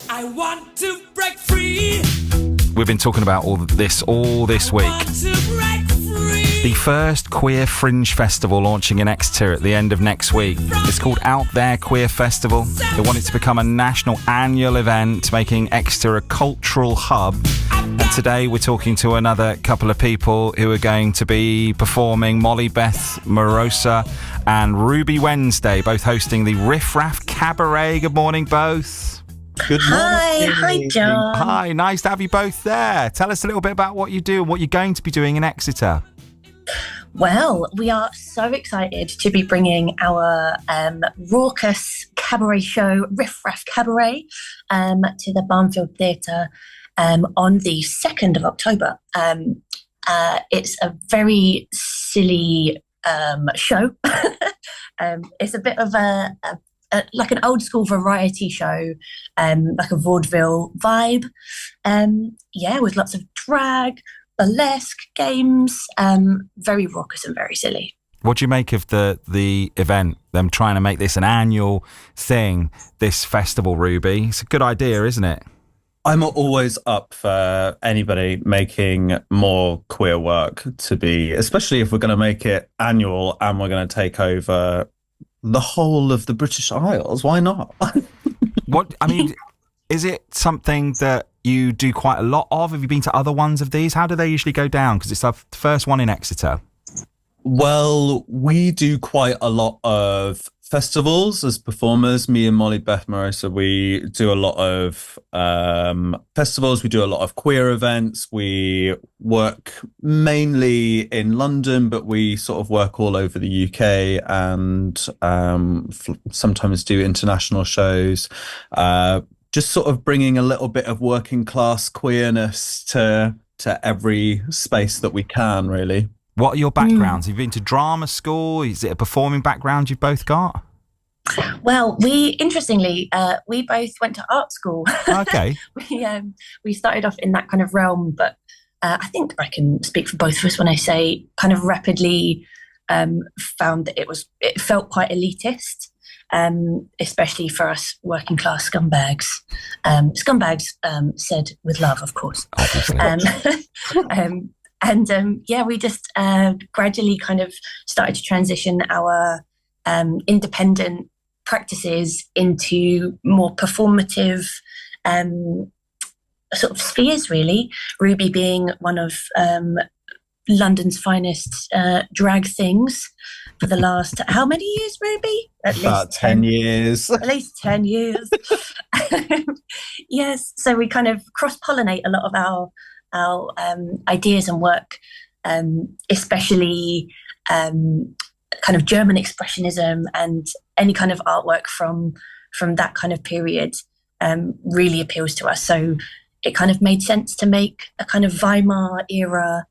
I want to break free. We've been talking about all this week. The first Queer Fringe Festival launching in Exeter at the end of next week. It's called Out There Queer Festival. They want it to become a national annual event, making Exeter a cultural hub. And today we're talking to another couple of people who are going to be performing, Molly Beth Morossa and Ruby Wednesday, both hosting the RiffRaff Kabarett. Good morning, both. Good morning. Hi, John. Hi, nice to have you both there. Tell us a little bit about what you do and what you're going to be doing in Exeter. Well, we are so excited to be bringing our raucous cabaret show, RiffRaff Kabarett, to the Barnfield Theatre on the 2nd of October. It's a very silly show. It's a bit of like an old school variety show, like a vaudeville vibe. With lots of drag, burlesque, games, very raucous and very silly. What do you make of the event, them trying to make this an annual thing, this festival, Ruby? It's a good idea, isn't it? I'm always up for anybody making more queer work to be, especially if we're going to make it annual and we're going to take over the whole of the British Isles. Why not? Is it something that you do quite a lot of? Have you been to other ones of these? How do they usually go down? Because it's the first one in Exeter. Well, we do quite a lot of festivals as performers. Me and Molly Beth Morossa, we do a lot of festivals. We do a lot of queer events. We work mainly in London, but we sort of work all over the UK and sometimes do international shows. Just sort of bringing a little bit of working class queerness to every space that we can, really. What are your backgrounds? Have you been to drama school? Is it a performing background you've both got? Well, we both went to art school. Okay. We started off in that kind of realm, but I think I can speak for both of us when I say kind of rapidly found that it felt quite elitist. Especially for us working class scumbags. Scumbags said with love, of course. We just gradually kind of started to transition our independent practices into more performative sort of spheres, really. Ruby being one of London's finest drag things for the last, how many years, Ruby? About 10 years. At least 10 years. Yes, so we kind of cross-pollinate a lot of our ideas and work, especially kind of German expressionism and any kind of artwork from that kind of period really appeals to us. So it kind of made sense to make a kind of Weimar era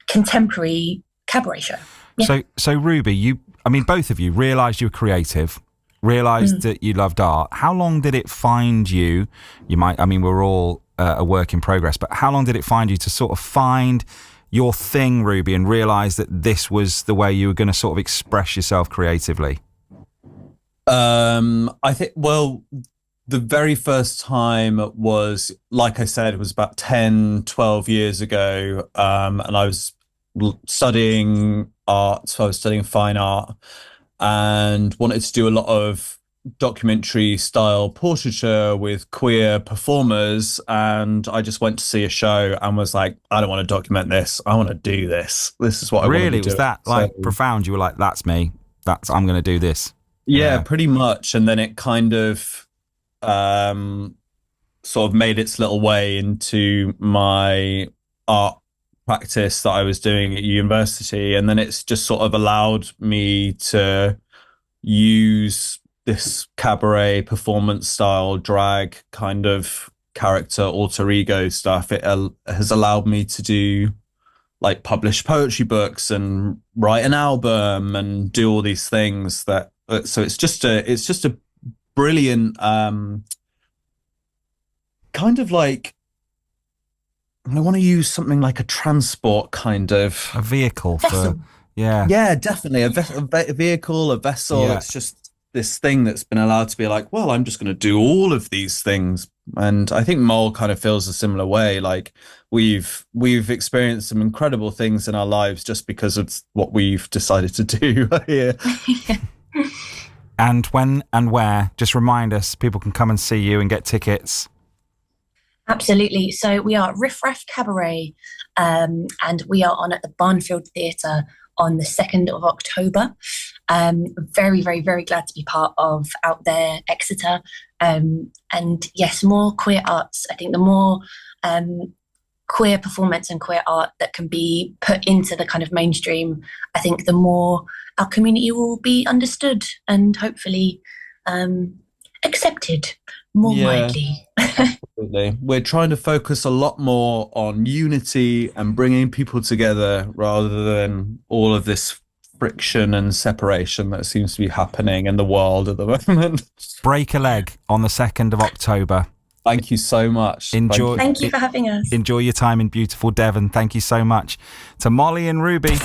contemporary cabaret show. Yeah. So Ruby, both of you realised you were creative, realised that you loved art. How long did it find you? We're all a work in progress, but how long did it find you to sort of find your thing, Ruby, and realise that this was the way you were going to sort of express yourself creatively? I think, the very first time was, like I said, it was about 10, 12 years ago. And I was studying art. So I was studying fine art and wanted to do a lot of documentary style portraiture with queer performers. And I just went to see a show and was like, I don't want to document this. I want to do this. This is what I want to do. Really? Was that profound? You were like, that's me. I'm going to do this. Yeah, pretty much. And then it kind of sort of made its little way into my art practice that I was doing at university, and then it's just sort of allowed me to use this cabaret performance style drag kind of character alter ego stuff. It has allowed me to do like publish poetry books and write an album and do all these things that so it's just a brilliant kind of like, I want to use something like a transport kind of a vehicle for yeah, definitely a vehicle, a vessel. Yeah. It's just this thing that's been allowed to be like, well, I'm just going to do all of these things. And I think Mole kind of feels a similar way. Like we've experienced some incredible things in our lives just because of what we've decided to do here. And when and where, just remind us, people can come and see you and get tickets. Absolutely. So we are RiffRaff Kabarett, and we are on at the Barnfield Theatre on the 2nd of October. Very, very, very glad to be part of Out There Exeter. And yes, more queer arts. I think the more queer performance and queer art that can be put into the kind of mainstream, I think the more our community will be understood and hopefully accepted more widely. Absolutely. We're trying to focus a lot more on unity and bringing people together rather than all of this friction and separation that seems to be happening in the world at the moment. Break a leg on the 2nd of October. Thank you so much. Thank you for having us. Enjoy your time in beautiful Devon. Thank you so much. To Molly and Ruby.